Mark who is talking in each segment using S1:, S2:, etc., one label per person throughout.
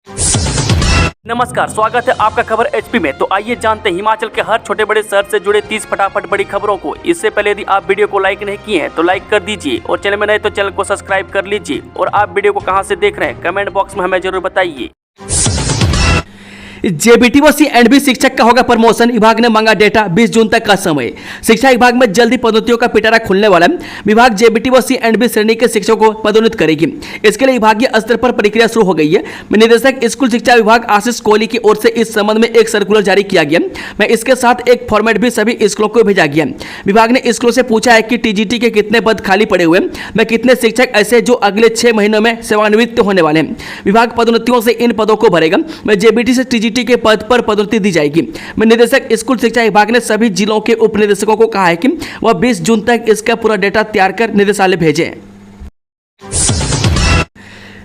S1: नमस्कार, स्वागत है आपका खबर एचपी में। तो आइए जानते हैं हिमाचल के हर छोटे बड़े शहर से जुड़े 30 फटाफट बड़ी खबरों को। इससे पहले यदि आप वीडियो को लाइक नहीं किए हैं तो लाइक कर दीजिए और चैनल में नए तो चैनल को सब्सक्राइब कर लीजिए। और आप वीडियो को कहां से देख रहे हैं कमेंट बॉक्स में हमें जरूर बताइए।
S2: जेबीटी व सीएंडबी शिक्षक का होगा प्रमोशन, विभाग ने मांगा डेटा। 20 जून तक का समय। शिक्षा विभाग में जल्दी पदोन्नतियों का पिटारा खुलने वाला है। विभाग जेबीटी व सीएंडबी श्रेणी के शिक्षकों को पदोन्नत करेगी। इसके लिए विभागीय स्तर पर प्रक्रिया शुरू हो गई है। निदेशक स्कूल शिक्षा विभाग आशीष कोहली की ओर से इस संबंध में एक सर्कुलर जारी किया गया है। इसके साथ एक फॉर्मेट भी सभी स्कूलों को भेजा गया। विभाग ने स्कूलों से पूछा है कि टीजीटी के कितने पद खाली पड़े हुए हैं, कितने शिक्षक ऐसे जो अगले 6 महीनों में सेवानिवृत्त होने वाले हैं। विभाग पदोन्नतियों से इन पदों को भरेगा। जेबीटी से टीजीटी के पद पर पदोन्नति दी जाएगी। निदेशक स्कूल शिक्षा विभाग ने सभी जिलों के उप निदेशकों को कहा है कि वह 20 जून तक इसका पूरा डेटा तैयार कर निदेशालय भेजें।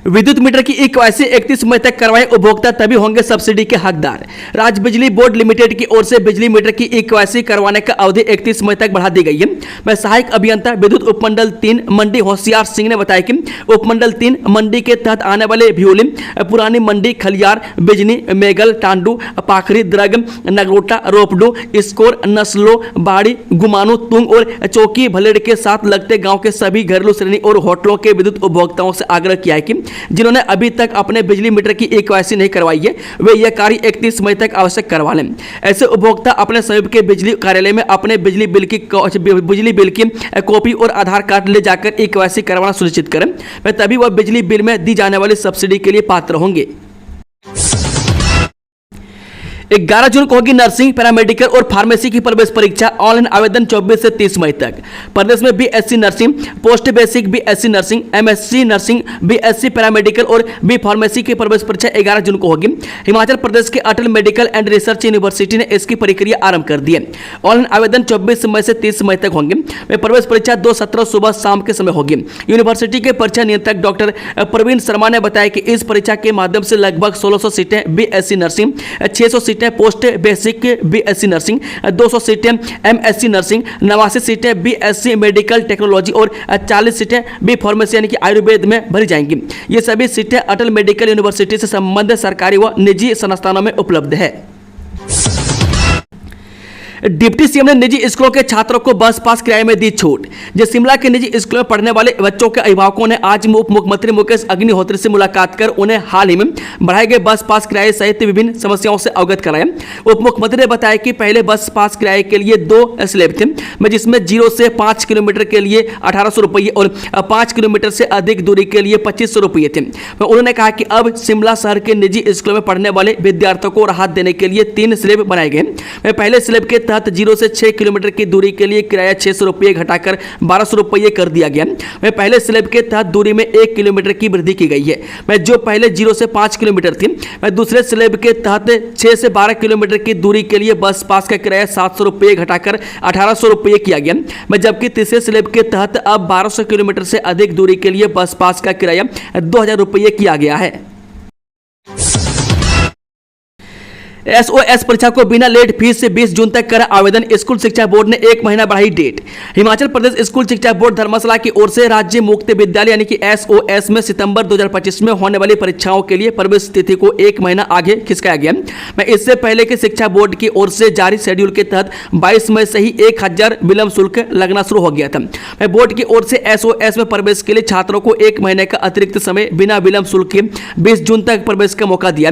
S2: विद्युत मीटर की ई-केवाईसी 31 मई तक करवाएं, उपभोक्ता तभी होंगे सब्सिडी के हकदार। राज्य बिजली बोर्ड लिमिटेड की ओर से बिजली मीटर की ई-केवाईसी करवाने का अवधि 31 मई तक बढ़ा दी गई है। सहायक अभियंता विद्युत उपमंडल 3 मंडी होशियार सिंह ने बताया कि उपमंडल 3 मंडी के तहत आने वाले भ्यूली, पुरानी मंडी, खलियार, बिजनी, मेगल, टांडू, पाखरी, द्रग, नगरोटा, रोपडू, स्कोर, नस्लो, बाड़ी, गुमानू, तुंग और चौकी भलेड़ के साथ लगते गाँव के सभी घरेलू श्रेणी और होटलों के विद्युत उपभोक्ताओं से आग्रह किया है कि जिन्होंने अभी तक अपने बिजली मीटर की ई-केवाईसी नहीं करवाई है वे यह कार्य 31 मई तक आवश्यक करवा लें। ऐसे उपभोक्ता अपने समीप के बिजली कार्यालय में अपने बिजली बिल की कॉपी और आधार कार्ड ले जाकर ई-केवाईसी करवाना सुनिश्चित करें। तभी वह बिजली बिल में दी जाने वाली सब्सिडी के लिए पात्र होंगे। 11 जून को होगी नर्सिंग, पैरामेडिकल और फार्मेसी की प्रवेश परीक्षा। ऑनलाइन आवेदन 24 से 30 मई तक। प्रदेश में BSc nursing, post basic BSc nursing, MSc nursing, BSc paramedical और बी फार्मेसी की प्रवेश परीक्षा 11 जून को होगी। हिमाचल प्रदेश के अटल मेडिकल एंड रिसर्च यूनिवर्सिटी ने इसकी प्रक्रिया आरंभ कर दी है। ऑनलाइन आवेदन 24 मई से 30 मई तक होंगे। प्रवेश परीक्षा 2-17 सुबह शाम के समय होगी। यूनिवर्सिटी के परीक्षा नियंत्रक डॉक्टर प्रवीण शर्मा ने बताया कि इस परीक्षा के माध्यम से लगभग 1600 सीटें बीएससी नर्सिंग, 600 सीटें पोस्ट बेसिक बीएससी नर्सिंग, 200 सीटें एमएससी नर्सिंग, 89 सीटें बीएससी मेडिकल टेक्नोलॉजी और 40 सीटें बी फार्मेसी यानी कि आयुर्वेद में भरी जाएंगी। ये सभी सीटें अटल मेडिकल यूनिवर्सिटी से संबद्ध सरकारी व निजी संस्थानों में उपलब्ध है। डिप्टी सीएम ने निजी स्कूलों के छात्रों को बस पास किराए में दी छूट। शिमला के निजी स्कूलों में पढ़ने वाले बच्चों के अभिभावकों ने आज उप मुख्यमंत्री मुकेश अग्निहोत्री से मुलाकात कर उन्हें हाल ही में बढ़ाए गए बस पास किराए सहित विभिन्न समस्याओं से अवगत कराया। उप मुख्यमंत्री ने बताया कि पहले बस पास किराए के लिए 2 स्लैब थे, जिसमें 0 से 5 किलोमीटर के लिए 1800 रुपये और 5 किलोमीटर से अधिक दूरी के लिए 2500 रुपये थे। उन्होंने कहा कि अब शिमला शहर के निजी स्कूलों में पढ़ने वाले विद्यार्थियों को राहत देने के लिए 3 स्लैब बनाए गए। पहले स्लैब के तहत 0 से 6 किलोमीटर की दूरी के लिए किराया 600 रुपये घटाकर 1200 रुपये कर दिया गया। पहले स्लैब के तहत दूरी में 1 किलोमीटर की वृद्धि की गई है। जो पहले 0 से 5 किलोमीटर थी, दूसरे स्लैब के तहत 6 से 12 किलोमीटर की दूरी के लिए बस पास का किराया 700 रुपये घटाकर 1800 रुपये किया गया। जबकि तीसरे स्लैब के तहत अब 1200 किलोमीटर से अधिक दूरी के लिए बस पास का किराया 2000 रुपये किया गया है। एसओएस परीक्षा को बिना लेट फीस से 20 जून तक कर आवेदन। स्कूल शिक्षा बोर्ड ने 1 महीना बढ़ाई डेट। हिमाचल प्रदेश स्कूल शिक्षा बोर्ड धर्मशाला की ओर से राज्य मुक्त विद्यालय यानी कि एसओएस में सितंबर 2025 में होने वाली परीक्षाओं के लिए प्रवेश तिथि को 1 महीना आगे खिसकाया गया। इससे पहले कि शिक्षा बोर्ड की ओर से जारी शेड्यूल के तहत 22 मई से ही 1000 विलंब शुल्क लगना शुरू हो गया था। बोर्ड की ओर से एसओएस में प्रवेश के लिए छात्रों को 1 महीने का अतिरिक्त समय बिना विलंब शुल्क के 20 जून तक प्रवेश का मौका दिया।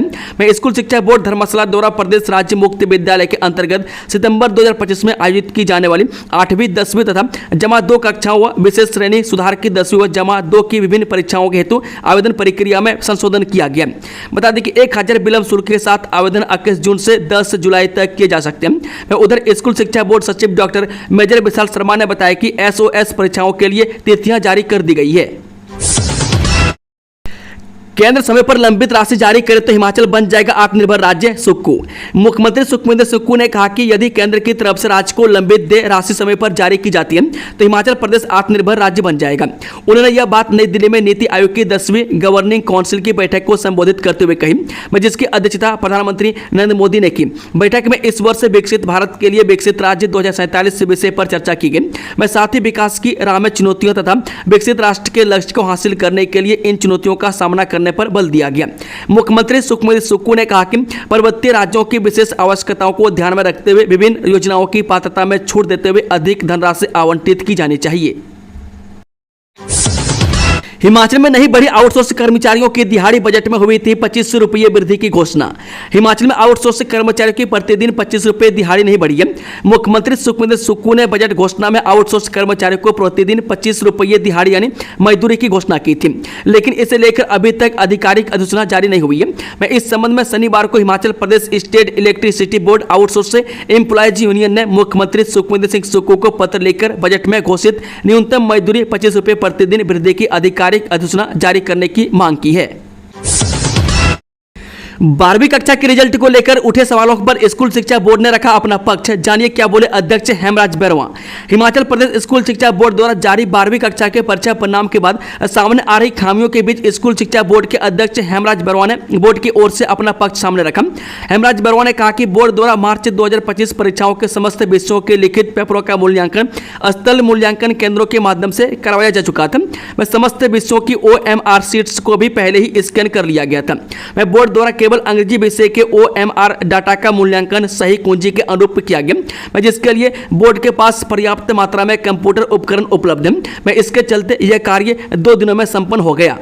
S2: स्कूल शिक्षा बोर्ड धर्मशाला द्वारा प्रदेश राज्य मुक्त विद्यालय के अंतर्गत सितंबर 2025 में आयोजित की जाने वाली 8वीं 10वीं तथा जमा 2 कक्षाओं व विशेष श्रेणी सुधार की 10वीं व जमा 2 की विभिन्न परीक्षाओं के हेतु आवेदन प्रक्रिया में संशोधन किया गया। बता दें कि 1000 विलंब शुल्क के साथ आवेदन 21 जून से 10 जुलाई तक किए जा सकते हैं। उधर स्कूल शिक्षा बोर्ड सचिव डॉक्टर मेजर विशाल शर्मा ने बताया कि एसओएस परीक्षाओं के लिए तिथियां जारी कर दी गई है। केंद्र समय पर लंबित राशि जारी करे तो हिमाचल बन जाएगा आत्मनिर्भर राज्य। सुक्खू मुख्यमंत्री सुखविंदर सुक्खू ने कहा कि यदि केंद्र की तरफ से राज्य को लंबित देय राशि समय पर जारी की जाती है तो हिमाचल प्रदेश आत्मनिर्भर राज्य बन जाएगा। उन्होंने यह बात नई दिल्ली में नीति आयोग की 10वीं गवर्निंग काउंसिल की बैठक को संबोधित करते हुए कही, जिसकी अध्यक्षता प्रधानमंत्री नरेंद्र मोदी ने की। बैठक में इस वर्ष विकसित भारत के लिए विकसित राज्य 2047 विषय पर चर्चा की गई। साथ ही विकास की राह में चुनौतियों तथा विकसित राष्ट्र के लक्ष्य को हासिल करने के लिए इन चुनौतियों का सामना करने करने पर बल दिया गया। मुख्यमंत्री सुखबीर सुक्खू ने कहा कि पर्वतीय राज्यों की विशेष आवश्यकताओं को ध्यान में रखते हुए विभिन्न योजनाओं की पात्रता में छूट देते हुए अधिक धनराशि आवंटित की जानी चाहिए। हिमाचल में नहीं बढ़ी आउटसोर्स कर्मचारियों की दिहाड़ी, बजट में हुई थी 25 रुपये वृद्धि की घोषणा। हिमाचल में आउटसोर्स कर्मचारियों की प्रतिदिन 25 रुपये दिहाड़ी नहीं बढ़ी है। मुख्यमंत्री सुखबीर सुक्खू ने बजट घोषणा में आउटसोर्स कर्मचारियों को प्रतिदिन 25 रुपये दिहाड़ी यानी मजदूरी की घोषणा की थी, लेकिन इसे लेकर अभी तक आधिकारिक अधिसूचना जारी नहीं हुई है। मैं इस संबंध में शनिवार को Himachal Pradesh state electricity board outsource employees union ने मुख्यमंत्री सुखबीर सिंह सुक्खू को पत्र लिखकर बजट में घोषित न्यूनतम मजदूरी 25 रुपये प्रतिदिन वृद्धि की अधिकारिक अधिसूचना जारी करने की मांग की है। 12वीं कक्षा के रिजल्ट को लेकर उठे सवालों पर स्कूल शिक्षा बोर्ड ने रखा अपना पक्ष। जानिए क्या बोले अध्यक्ष हेमराज बैरवा। हिमाचल प्रदेश स्कूल शिक्षा बोर्ड द्वारा जारी 12वीं कक्षा के परीक्षा परिणाम के बाद सामने आ रही खामियों के बीच स्कूल शिक्षा बोर्ड के अध्यक्ष हेमराज बैरवा ने बोर्ड की ओर से अपना पक्ष सामने रखा। हेमराज बैरवा ने कहा कि बोर्ड द्वारा मार्च 2025 परीक्षाओं के समस्त विषयों के लिखित पेपरों का मूल्यांकन स्थल मूल्यांकन केंद्रों के माध्यम से करवाया जा चुका था। वह समस्त विषयों की OMR शीट्स को भी पहले ही स्कैन कर लिया गया था। वह बोर्ड द्वारा केवल अंग्रेजी विषय के OMR डाटा का मूल्यांकन सही कुंजी के अनुरूप किया गया, जिसके लिए बोर्ड के पास पर्याप्त मात्रा में कंप्यूटर उपकरण उपलब्ध है। इसके चलते यह कार्य 2 दिनों में संपन्न हो गया।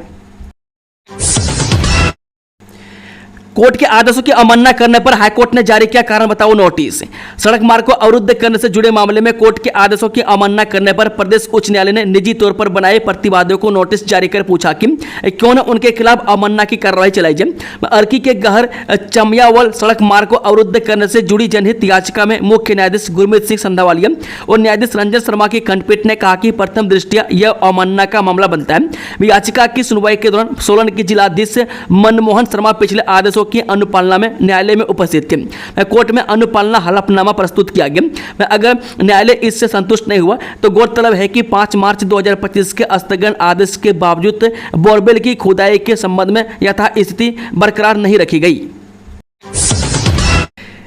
S2: कोर्ट के आदेशों की अवमानना करने पर हाईकोर्ट ने जारी किया कारण बताओ नोटिस। सड़क मार्ग को अवरुद्ध करने से जुड़े मामले में कोर्ट के आदेशों की अवमानना करने पर प्रदेश उच्च न्यायालय ने निजी तौर पर बनाए प्रतिवादियों को नोटिस जारी कर पूछा कि क्यों न उनके खिलाफ अवमानना की कार्रवाई चलाई जाए। अर्की के गहर चमियावल सड़क मार्ग को अवरुद्ध करने से जुड़ी जनहित याचिका में मुख्य न्यायाधीश गुरमीत सिंह संधावालिया और न्यायाधीश रंजन शर्मा की खंडपीठ ने कहा कि प्रथम दृष्टया यह अवमानना का मामला बनता है। याचिका की सुनवाई के दौरान सोलन के जिलाधीश मनमोहन शर्मा पिछले आदेशों की अनुपालना में न्यायालय में उपस्थित थे। कोर्ट में अनुपालना हलफनामा प्रस्तुत किया गया। अगर न्यायालय इससे संतुष्ट नहीं हुआ तो गौरतलब है कि 5 मार्च 2025 के स्थगन आदेश के बावजूद बोरवेल की खुदाई के संबंध में यथास्थिति बरकरार नहीं रखी गई।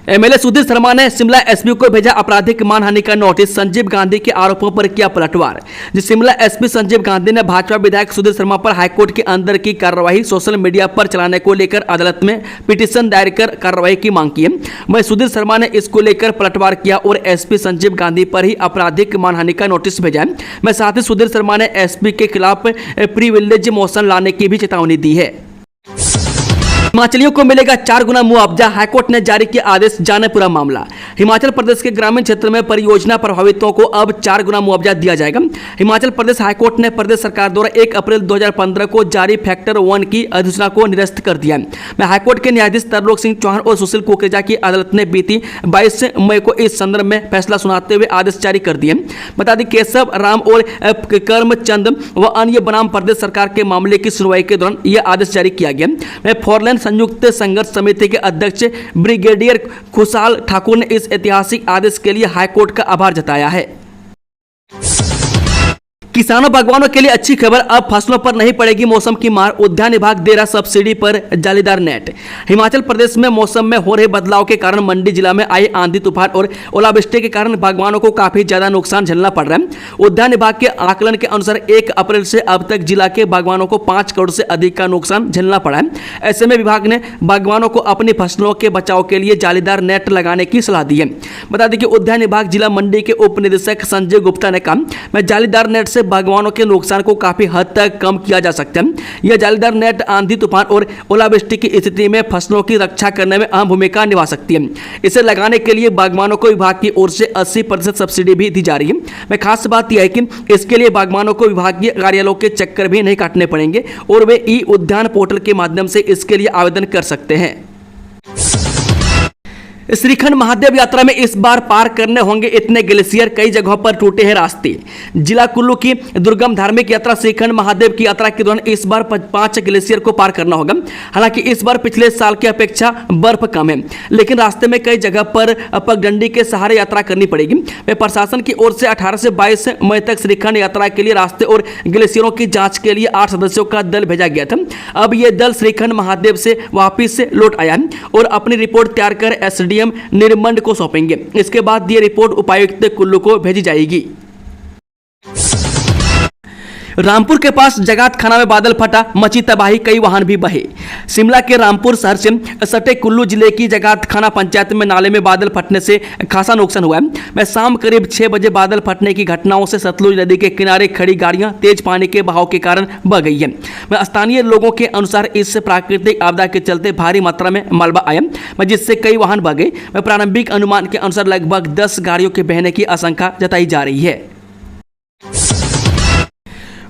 S2: एमएलए सुधीर शर्मा ने शिमला एसपी को भेजा आपराधिक मानहानि का नोटिस। संजीव गांधी के आरोपों पर किया पलटवार। शिमला एसपी संजीव गांधी ने भाजपा विधायक सुधीर शर्मा पर हाईकोर्ट के अंदर की कार्रवाई सोशल मीडिया पर चलाने को लेकर अदालत में पिटीशन दायर कर कार्रवाई की मांग की है। वहीं सुधीर शर्मा ने इसको लेकर पलटवार किया और एसपी संजीव गांधी पर ही आपराधिक मानहानि का नोटिस भेजा है। मैं साथ ही सुधीर शर्मा ने एसपी के खिलाफ प्रिविलेज मोशन लाने की भी चेतावनी दी है। हिमाचलियों को मिलेगा 4 गुना मुआवजा, हाईकोर्ट ने जारी किया आदेश। जाने पूरा मामला। हिमाचल प्रदेश के ग्रामीण क्षेत्र में परियोजना प्रभावितों को अब 4 गुना मुआवजा दिया जाएगा। हिमाचल प्रदेश हाईकोर्ट ने प्रदेश सरकार द्वारा 1 अप्रैल 2015 को जारी फैक्टर 1 की अधिसूचना को निरस्त कर दिया। हाईकोर्ट के न्यायाधीश तरलोक सिंह चौहान और सुशील कुकरेजा की अदालत ने बीती 22 मई को इस संदर्भ में फैसला सुनाते हुए आदेश जारी कर दिए। बता दें केशव राम और कर्मचंद व अन्य बनाम प्रदेश सरकार के मामले की सुनवाई के दौरान यह आदेश जारी किया गया। फोरलेन संयुक्त संघर्ष समिति के अध्यक्ष ब्रिगेडियर खुशहाल ठाकुर ने इस ऐतिहासिक आदेश के लिए हाईकोर्ट का आभार जताया है। किसानों बागवानों के लिए अच्छी खबर, अब फसलों पर नहीं पड़ेगी मौसम की मार। उद्यान विभाग दे रहा सब्सिडी पर जालीदार नेट। हिमाचल प्रदेश में मौसम में हो रहे बदलाव के कारण मंडी जिला में आए आंधी तूफान और ओलावृष्टि के कारण बागवानों को काफी ज्यादा नुकसान झेलना पड़ रहा है। उद्यान विभाग के आकलन के अनुसार 1 अप्रैल से अब तक जिला के बागवानों को 5 करोड़ से अधिक का नुकसान झेलना पड़ा है। ऐसे में विभाग ने बागवानों को अपनी फसलों के बचाव के लिए जालीदार नेट लगाने की सलाह दी है। बता दें कि उद्यान विभाग जिला मंडी के उप निदेशक संजय गुप्ता ने कहा, जालीदार नेट से बागवानों के नुकसान को काफी हद तक कम किया जा सकता है। यह जालीदार नेट आंधी तूफान और ओलावृष्टि की स्थिति में फसलों की रक्षा करने में अहम भूमिका निभा सकती है। इसे लगाने के लिए बागवानों को विभाग की ओर से 80% सब्सिडी भी दी जा रही है। खास बात यह है कि इसके लिए बागवानों को विभागीय कार्यालयों के चक्कर भी नहीं काटने पड़ेंगे और वे ई उद्यान पोर्टल के माध्यम से इसके लिए आवेदन कर सकते हैं। श्रीखंड महादेव यात्रा में इस बार पार करने होंगे इतने ग्लेशियर, कई जगहों पर टूटे हैं रास्ते। जिला कुल्लू की दुर्गम धार्मिक यात्रा श्रीखंड महादेव की यात्रा के दौरान इस बार 5 ग्लेशियर को पार करना होगा। हालांकि इस बार पिछले साल की अपेक्षा बर्फ कम है, लेकिन रास्ते में कई जगह पर पगडंडी के सहारे यात्रा करनी पड़ेगी। प्रशासन की ओर से 18 से 22 मई तक श्रीखंड यात्रा के लिए रास्ते और ग्लेशियरों की जाँच के लिए 8 सदस्यों का दल भेजा गया था। अब यह दल श्रीखंड महादेव से वापिस लौट आया है और अपनी रिपोर्ट तैयार कर SDM निर्मंड को सौंपेंगे। इसके बाद ये रिपोर्ट उपायुक्त कुल्लू को भेजी जाएगी। रामपुर के पास जगात खाना में बादल फटा, मची तबाही, कई वाहन भी बहे। शिमला के रामपुर शहर से सटे कुल्लू जिले की जगात खाना पंचायत में नाले में बादल फटने से खासा नुकसान हुआ है। मैं शाम करीब 6 बजे बादल फटने की घटनाओं से सतलुज नदी के किनारे खड़ी गाड़ियां तेज पानी के बहाव के कारण बह गई है। मैं स्थानीय लोगों के अनुसार इस प्राकृतिक आपदा के चलते भारी मात्रा में मलबा आया, जिससे कई वाहन बह गए। मैं प्रारंभिक अनुमान के अनुसार लगभग 10 गाड़ियों के बहने की आशंका जताई जा रही है।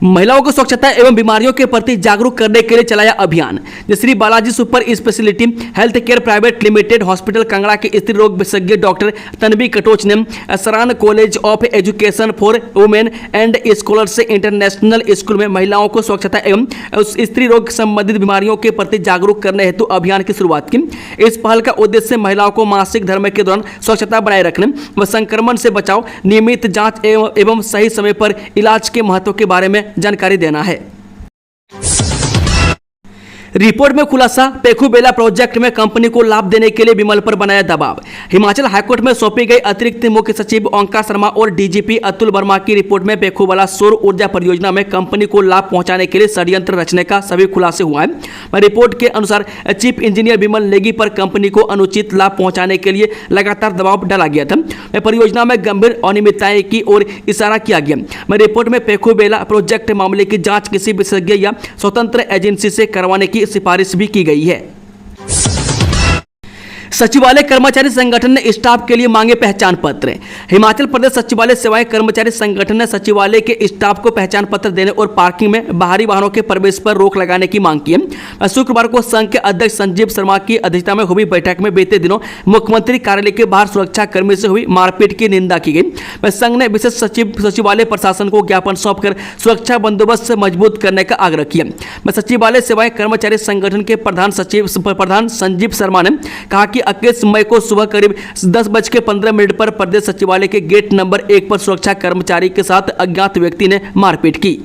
S2: महिलाओं को स्वच्छता एवं बीमारियों के प्रति जागरूक करने के लिए चलाया अभियान। Shri Balaji super speciality health care private limited hospital Kangra के स्त्री रोग विशेषज्ञ डॉक्टर तन्वी कटोच ने सरान college of education for women and scholars international school में महिलाओं को स्वच्छता एवं स्त्री रोग संबंधित बीमारियों के प्रति जागरूक करने हेतु अभियान की शुरुआत की। इस पहल का उद्देश्य महिलाओं को मासिक धर्म के दौरान स्वच्छता बनाए रखने व संक्रमण से बचाव, नियमित जांच एवं सही समय पर इलाज के महत्व के बारे में जानकारी देना है। रिपोर्ट में खुलासा, पेखुबेला प्रोजेक्ट में कंपनी को लाभ देने के लिए विमल पर बनाया दबाव। हिमाचल हाईकोर्ट में सौंपी गई अतिरिक्त मुख्य सचिव ओंकार शर्मा और डीजीपी अतुल वर्मा की रिपोर्ट में पेखुबेला सौर ऊर्जा परियोजना में कंपनी को लाभ पहुंचाने के लिए षड्यंत्र रचने का सभी खुलासे हुआ है। रिपोर्ट के अनुसार चीफ इंजीनियर विमल नेगी पर कंपनी को अनुचित लाभ पहुंचाने के लिए लगातार दबाव डाला गया था। परियोजना में गंभीर अनियमितताएं की ओर इशारा किया गया। रिपोर्ट में पेखुबेला प्रोजेक्ट मामले की जांच किसी विशेषज्ञ या स्वतंत्र एजेंसी से करवाने की सिफारिश भी की गई है। सचिवालय कर्मचारी संगठन ने स्टाफ के लिए मांगे पहचान पत्र। हिमाचल प्रदेश सचिवालय सेवाएं कर्मचारी संगठन ने सचिवालय के स्टाफ को पहचान पत्र देने और पार्किंग में बाहरी वाहनों के प्रवेश पर रोक लगाने की मांग की है। शुक्रवार को संघ के अध्यक्ष संजीव शर्मा की अध्यक्षता में हुई बैठक में बीते दिनों मुख्यमंत्री कार्यालय के बाहर सुरक्षा कर्मी से हुई मारपीट की निंदा की गई। संघ ने विशेष सचिव सचिवालय प्रशासन को ज्ञापन सौंपकर सुरक्षा बंदोबस्त से मजबूत करने का आग्रह किया। सचिवालय सेवाएं कर्मचारी संगठन के प्रधान संजीव शर्मा ने कहा कि 21 मई को सुबह करीब 10:15 पर प्रदेश सचिवालय के गेट नंबर 1 पर सुरक्षा कर्मचारी के साथ अज्ञात व्यक्ति ने मारपीट की।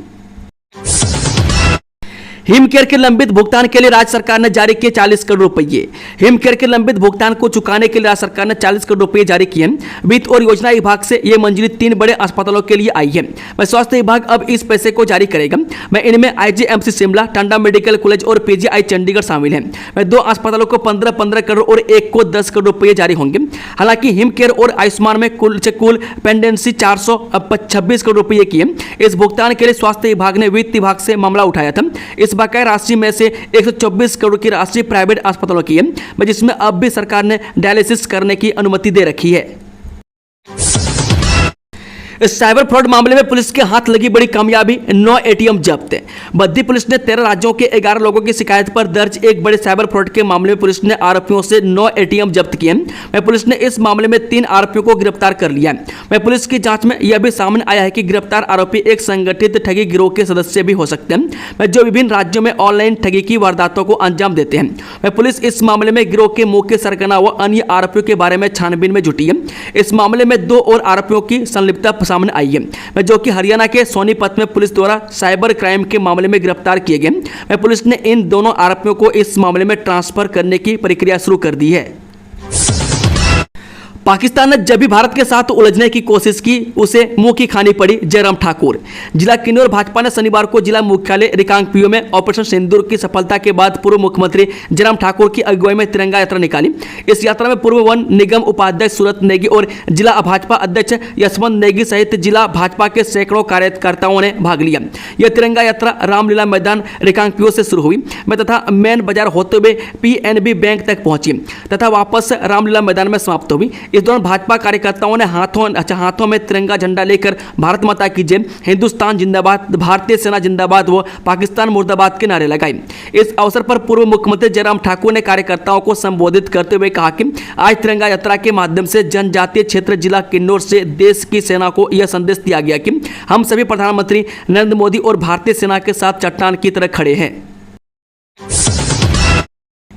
S2: हिमकेयर के लंबित भुगतान के लिए राज्य सरकार ने जारी किए 40 करोड़ रुपये। हिमकेयर के लंबित भुगतान को चुकाने के लिए राज्य सरकार ने 40 करोड़ रुपये जारी किए। वित्त और योजना विभाग से यह मंजूरी 3 बड़े अस्पतालों के लिए आई है। स्वास्थ्य विभाग अब इस पैसे को जारी करेगा। इनमें IGMC Shimla, Tanda medical college और PGI चंडीगढ़ शामिल है। 2 अस्पतालों को 15-15 करोड़ और एक को 10 करोड़ रुपये जारी होंगे। हालांकि हिमकेयर और आयुष्मान में कुल पेंडेंसी 426 करोड़ रुपये की है। इस भुगतान के लिए स्वास्थ्य विभाग ने वित्त विभाग से मामला उठाया था। इस बकाया राशि में से 124 करोड़ की राशि प्राइवेट अस्पतालों की है, जिसमें अब भी सरकार ने डायलिसिस करने की अनुमति दे रखी है। साइबर फ्रॉड मामले में पुलिस के हाथ लगी बड़ी कामयाबी, 9 ATM जब्त। बद्दी पुलिस ने 13 राज्यों के 11 लोगों की शिकायत पर दर्ज एक बड़े साइबर फ्रॉड के मामले में पुलिस ने आरोपियों से 9 ATM जब्त किए। पुलिस ने इस मामले में 3 आरोपियों को गिरफ्तार कर लिया है। पुलिस की जांच में यह भी सामने आया है कि गिरफ्तार आरोपी एक संगठित ठगी गिरोह के सदस्य भी हो सकते हैं, जो विभिन्न राज्यों में ऑनलाइन ठगी की वारदातों को अंजाम देते हैं। पुलिस इस मामले में गिरोह के मुख्य सरगना व अन्य आरोपियों के बारे में छानबीन में जुटी है। इस मामले में 2 और आरोपियों की संलिप्तता सामने आई है, जो कि हरियाणा के सोनीपत में पुलिस द्वारा साइबर क्राइम के मामले में गिरफ्तार किए गए। पुलिस ने इन दोनों आरोपियों को इस मामले में ट्रांसफर करने की प्रक्रिया शुरू कर दी है। पाकिस्तान ने जब भी भारत के साथ उलझने की कोशिश की, उसे मुंह की खानी पड़ी। जयराम ठाकुर। जिला किन्नौर भाजपा ने शनिवार को जिला मुख्यालय रिकांगपिओ में ऑपरेशन सिंदूर की सफलता के बाद पूर्व मुख्यमंत्री जयराम ठाकुर की अगुवाई में तिरंगा यात्रा निकाली। इस यात्रा में पूर्व वन निगम उपाध्यक्ष सूरत नेगी और जिला भाजपा अध्यक्ष यशवंत नेगी सहित जिला भाजपा के सैकड़ों कार्यकर्ताओं ने भाग लिया। यह तिरंगा यात्रा रामलीला मैदान रिकांगपिओ से शुरू हुई तथा मेन बाजार होते हुए PNB बैंक तक पहुंची तथा वापस रामलीला मैदान में समाप्त हुई। इस दौरान भाजपा कार्यकर्ताओं ने हाथों में तिरंगा झंडा लेकर भारत माता की जय, हिंदुस्तान जिंदाबाद, भारतीय सेना जिंदाबाद व पाकिस्तान मुर्दाबाद के नारे लगाए। इस अवसर पर पूर्व मुख्यमंत्री जयराम ठाकुर ने कार्यकर्ताओं को संबोधित करते हुए कहा कि आज तिरंगा यात्रा के माध्यम से जनजातीय क्षेत्र जिला किन्नौर से देश की सेना को यह संदेश दिया गया कि हम सभी प्रधानमंत्री नरेंद्र मोदी और भारतीय सेना के साथ चट्टान की तरह खड़े हैं।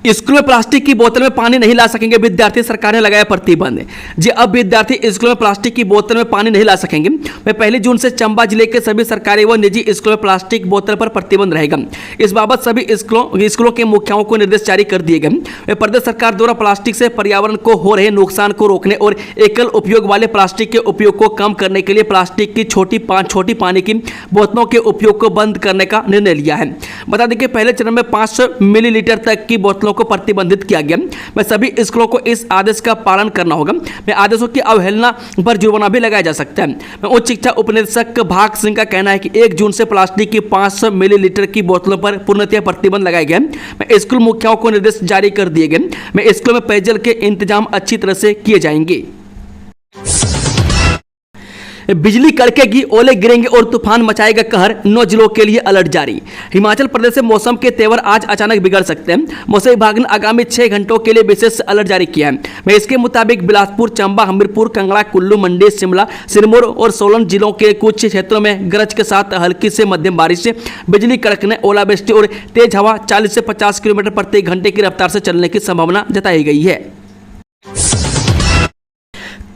S2: स्कूल में प्लास्टिक की बोतल में पानी नहीं ला सकेंगे विद्यार्थी, सरकार ने लगाया प्रतिबंध। जी अब विद्यार्थी स्कूल में प्लास्टिक की बोतल में पानी नहीं ला सकेंगे। मैं 1 जून से चंबा जिले के सभी सरकारी व निजी स्कूलों में प्लास्टिक बोतल पर प्रतिबंध रहेगा। इस बाबत सभी स्कूलों के मुखियाओं को निर्देश जारी कर दिए गए। प्रदेश सरकार द्वारा प्लास्टिक से पर्यावरण को हो रहे नुकसान को रोकने और एकल उपयोग वाले प्लास्टिक के उपयोग को कम करने के लिए प्लास्टिक की छोटी पानी की बोतलों के उपयोग को बंद करने का निर्णय लिया है। बता दें कि पहले चरण में 500 मिलीलीटर तक की बोतलों को प्रतिबंधित किया गया। मैं सभी स्कूलों को इस आदेश का पालन करना होगा। मैं आदेशों की अवहेलना पर जुर्माना भी लगाया जा सकता है। मैं उच्च शिक्षा उपनिदेशक भाग सिंह का कहना है कि 1 जून से प्लास्टिक की 500 मिलीलीटर की बोतलों पर पूर्णतः प्रतिबंध लगाया गया। मैं स्कूल मुखियाओं को निर्देश जारी कर दिए गए। मैं स्कूलों में पेयजल के इंतजाम अच्छी तरह से किए जाएंगे। बिजली कड़केगी, ओले गिरेंगे और तूफान मचाएगा कहर, 9 जिलों के लिए अलर्ट जारी। हिमाचल प्रदेश से मौसम के तेवर आज अचानक बिगड़ सकते हैं। मौसम विभाग ने आगामी 6 घंटों के लिए विशेष अलर्ट जारी किया है। मैं इसके मुताबिक बिलासपुर, चंबा, हमीरपुर, कांगड़ा, कुल्लू, मंडी, शिमला, सिरमौर और सोलन जिलों के कुछ क्षेत्रों में गरज के साथ हल्की से मध्यम बारिश से बिजली कड़कने, ओलावृष्टि और तेज हवा 40 से 50 किलोमीटर प्रति घंटे की रफ्तार से चलने की संभावना जताई गई है।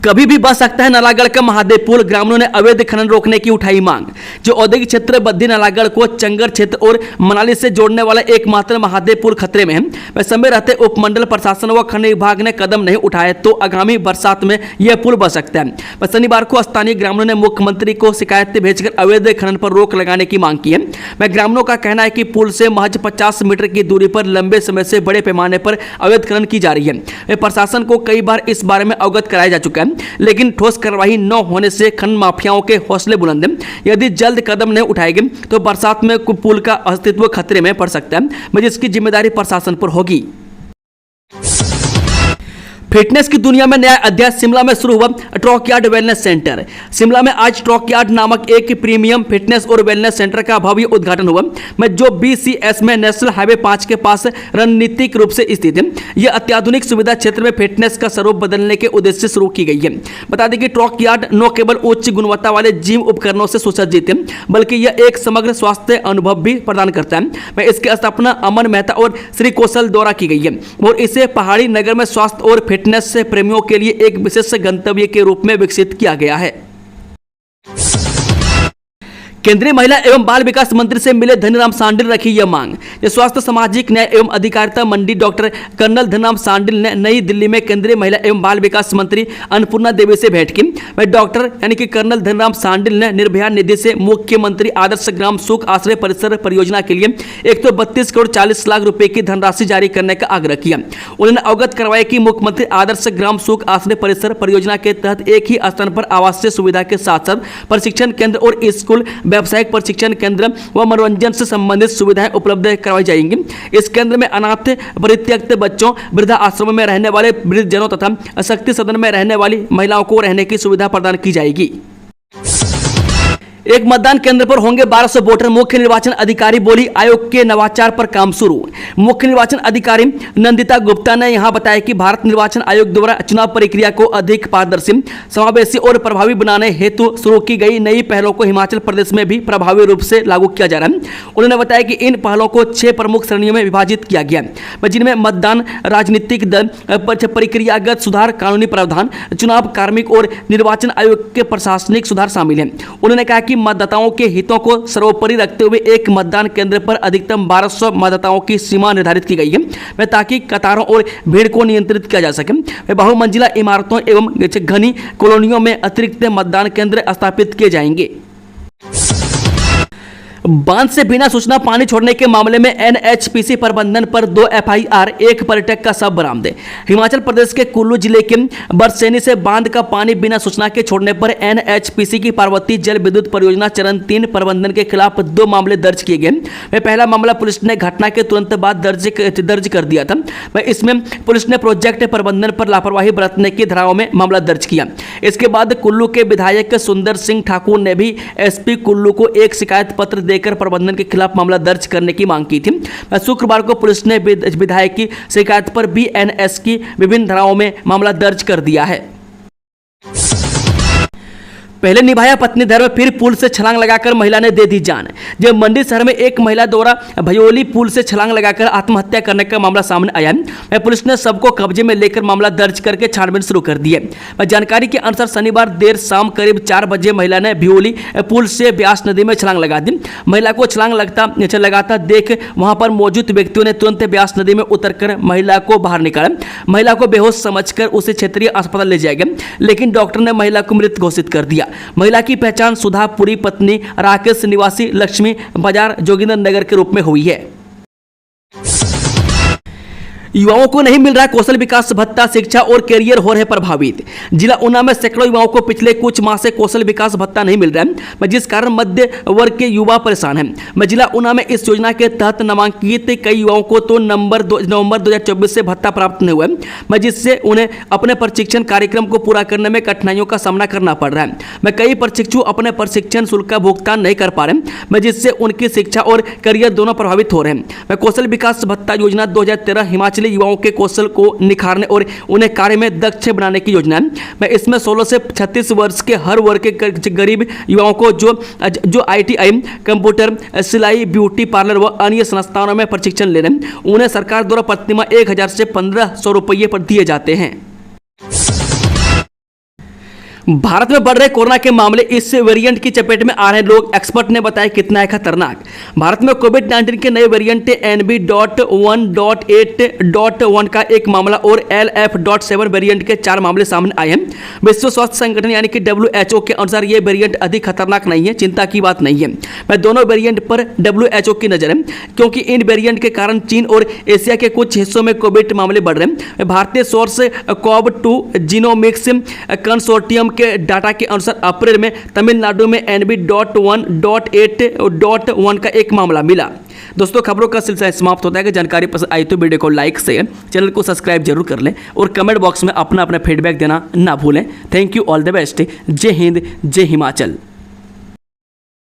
S2: कभी भी बच सकता है नालागढ़ का महादेव पुल, ग्रामीणों ने अवैध खनन रोकने की उठाई मांग। जो औद्योगिक क्षेत्र बद्दी नालागढ़ को चंगर क्षेत्र और मनाली से जोड़ने वाला एकमात्र महादेव पुल खतरे में है। वह समय रहते उपमंडल प्रशासन व खनन विभाग ने कदम नहीं उठाए तो आगामी बरसात में यह पुल बच सकता है। वह शनिवार को स्थानीय ग्रामीणों ने मुख्यमंत्री को शिकायत भेजकर अवैध खनन पर रोक लगाने की मांग की है। वह ग्रामीणों का कहना है कि पुल से महज 50 मीटर की दूरी पर लंबे समय से बड़े पैमाने पर अवैध खनन की जा रही है। वह प्रशासन को कई बार इस बारे में अवगत कराया जा चुका है, लेकिन ठोस कार्रवाई न होने से खनन माफियाओं के हौसले बुलंद हैं। यदि जल्द कदम नहीं उठाए गए तो बरसात में पुल का अस्तित्व खतरे में पड़ सकता है, जिसकी जिम्मेदारी प्रशासन पर होगी। फिटनेस की दुनिया में नया अध्याय शिमला में शुरू हुआ ट्रॉकयार्ड वेलनेस सेंटर। शिमला में आज ट्रॉकयार्ड नामक एक प्रीमियम फिटनेस और वेलनेस सेंटर का भव्य उद्घाटन हुआ, जो BCS में नेशनल हाईवे 5 के पास रणनीतिक रूप से स्थित है। यह अत्याधुनिक सुविधा क्षेत्र में फिटनेस का स्वरूप बदलने के उद्देश्य से शुरू की गई है। बता दें कि ट्रॉकयार्ड न केवल उच्च गुणवत्ता वाले जिम उपकरणों से सुसज्जित है, बल्कि यह एक समग्र स्वास्थ्य अनुभव भी प्रदान करता है। इसकी स्थापना अमन मेहता और श्री कौशल द्वारा की गई है और इसे पहाड़ी नगर में स्वास्थ्य और फिटनेस से प्रेमियों के लिए एक विशेष गंतव्य के रूप में विकसित किया गया है। केंद्रीय महिला एवं बाल विकास मंत्री से मिले धनीराम शांडिल रखी यह मांग। स्वास्थ्य, सामाजिक न्याय एवं अधिकारिता मंत्री डॉक्टर कर्नल धनीराम शांडिल ने नई दिल्ली में केंद्रीय महिला एवं बाल विकास मंत्री अन्नपूर्णा देवी से भेंट की। वह डॉक्टर यानी कि कर्नल धनीराम शांडिल ने निर्भया निधि से मुख्यमंत्री आदर्श ग्राम सुख आश्रय परिसर परियोजना के लिए 132 करोड़ 40 लाख रुपए की धनराशि जारी करने का आग्रह किया। उन्होंने अवगत करवाया कि मुख्यमंत्री आदर्श ग्राम सुख आश्रय परिसर परियोजना के तहत एक ही स्थान पर आवासीय सुविधा के साथ साथ प्रशिक्षण केंद्र और स्कूल, व्यावसायिक प्रशिक्षण केंद्र व मनोरंजन से संबंधित सुविधाएं उपलब्ध करवाई जाएंगी। इस केंद्र में अनाथ, परित्यक्त बच्चों, वृद्धा आश्रमों में रहने वाले वृद्धजनों तथा शक्ति सदन में रहने वाली महिलाओं को रहने की सुविधा प्रदान की जाएगी। एक मतदान केंद्र पर होंगे 1200 वोटर, मुख्य निर्वाचन अधिकारी बोली। आयोग के नवाचार पर काम शुरू। मुख्य निर्वाचन अधिकारी नंदिता गुप्ता ने यहां बताया कि भारत निर्वाचन आयोग द्वारा चुनाव प्रक्रिया को अधिक पारदर्शी, समावेशी और प्रभावी बनाने हेतु शुरू की गई नई पहलों को हिमाचल प्रदेश में भी प्रभावी रूप से लागू किया जा रहा है। उन्होंने बताया कि इन पहलों को 6 प्रमुख श्रेणियों में विभाजित किया गया है, जिनमें मतदान, राजनीतिक दल, प्रक्रियागत सुधार, कानूनी प्रावधान, चुनाव कार्मिक और निर्वाचन आयोग के प्रशासनिक सुधार शामिल हैं। उन्होंने कहा कि मतदाताओं के हितों को सर्वोपरि रखते हुए एक मतदान केंद्र पर अधिकतम 1200 मतदाताओं की सीमा निर्धारित की गई है, ताकि कतारों और भीड़ को नियंत्रित किया जा सके। बहुमंजिला इमारतों एवं घनी कॉलोनियों में अतिरिक्त मतदान केंद्र स्थापित किए जाएंगे। बांध से बिना सूचना पानी छोड़ने के मामले में NHPC प्रबंधन पर 2 FIR, एक पर्यटक का शव बरामद। हिमाचल प्रदेश के कुल्लू जिले के बरसेनी से बांध का पानी बिना सूचना के छोड़ने पर NHPC की पार्वती जल विद्युत परियोजना चरण 3 प्रबंधन के खिलाफ 2 मामले दर्ज किए गए। पहला मामला पुलिस ने घटना के तुरंत बाद दर्ज कर दिया था। इसमें पुलिस ने प्रोजेक्ट प्रबंधन पर लापरवाही बरतने की धाराओं में मामला दर्ज किया। इसके बाद कुल्लू के विधायक सुंदर सिंह ठाकुर ने भी SP कुल्लू को एक शिकायत पत्र देकर प्रबंधन के खिलाफ मामला दर्ज करने की मांग की थी। शुक्रवार को पुलिस ने विधायक की शिकायत पर BNS की विभिन्न धाराओं में मामला दर्ज कर दिया है। पहले निभाया पत्नी धर्म, फिर पुल से छलांग लगाकर महिला ने दे दी जान। जब मंडी शहर में एक महिला द्वारा भयोली पुल से छलांग लगाकर आत्महत्या करने का मामला सामने आया है। पुलिस ने सबको कब्जे में लेकर मामला दर्ज करके छानबीन शुरू कर दी है। जानकारी के अनुसार शनिवार देर शाम करीब 4 बजे महिला ने भयोली पुल से ब्यास नदी में छलांग लगा दी। महिला को छलांग लगाता देख वहां पर मौजूद व्यक्तियों ने तुरंत ब्यास नदी में उतरकर महिला को बाहर निकाला। महिला को बेहोश समझकर उसे क्षेत्रीय अस्पताल ले जाया गया, लेकिन डॉक्टर ने महिला को मृत घोषित कर दिया। महिला की पहचान सुधापुरी पत्नी राकेश निवासी लक्ष्मी बाजार जोगिंदर नगर के रूप में हुई है। युवाओं को नहीं मिल रहा कौशल विकास भत्ता, शिक्षा और कैरियर हो रहे प्रभावित। जिला ऊना में सैकड़ों युवाओं को पिछले कुछ माह से कौशल विकास भत्ता नहीं मिल रहा है, जिस कारण मध्य वर्ग के युवा परेशान हैं। जिला ऊना में इस योजना के तहत नामांकित कई युवाओं को तो नवंबर 2024 से भत्ता प्राप्त नहीं हुआ है, जिससे उन्हें अपने प्रशिक्षण कार्यक्रम को पूरा करने में कठिनाइयों का सामना करना पड़ रहा है। कई प्रशिक्षु अपने प्रशिक्षण शुल्क का भुगतान नहीं कर पा रहे, जिससे उनकी शिक्षा और करियर दोनों प्रभावित हो रहे हैं। कौशल विकास भत्ता योजना 2013 हिमाचल युवाओं के कौशल को निखारने और उन्हें कार्य में दक्ष बनाने की योजना है। इसमें 16 से 36 वर्ष के हर वर्ग के गरीब युवाओं को जो ITI, कंप्यूटर, सिलाई, ब्यूटी पार्लर व अन्य संस्थानों में प्रशिक्षण ले रहे हैं, उन्हें सरकार द्वारा प्रतिमाह 1000 से 1500 रुपये पर दिए जाते हैं। भारत में बढ़ रहे कोरोना के मामले, इस वेरिएंट की चपेट में आ रहे लोग, एक्सपर्ट ने बताया कितना है खतरनाक। भारत में कोविड-19 के नए वेरिएंट NB.1.8.1 का एक मामला और LF.7 वेरिएंट के 4 मामले सामने आए हैं। विश्व स्वास्थ्य संगठन यानी कि WHO के अनुसार ये वेरिएंट अधिक खतरनाक नहीं है, चिंता की बात नहीं है। दोनों वेरिएंट पर WHO की नजर है, क्योंकि इन वेरिएंट के कारण चीन और एशिया के कुछ हिस्सों में कोविड मामले बढ़ रहे हैं। भारतीय सोर्स COV2 जीनोमिक्स कंसोर्टियम के डाटा के अनुसार अप्रैल में तमिलनाडु में NB.1.8.1 का एक मामला मिला। दोस्तों, खबरों का सिलसिला समाप्त होता है। कि जानकारी पसंद आई तो वीडियो को लाइक शेयर, चैनल को सब्सक्राइब जरूर कर लें और कमेंट बॉक्स में अपना फीडबैक देना ना भूलें। Thank you, all the best. जय हिंद, जय हिमाचल।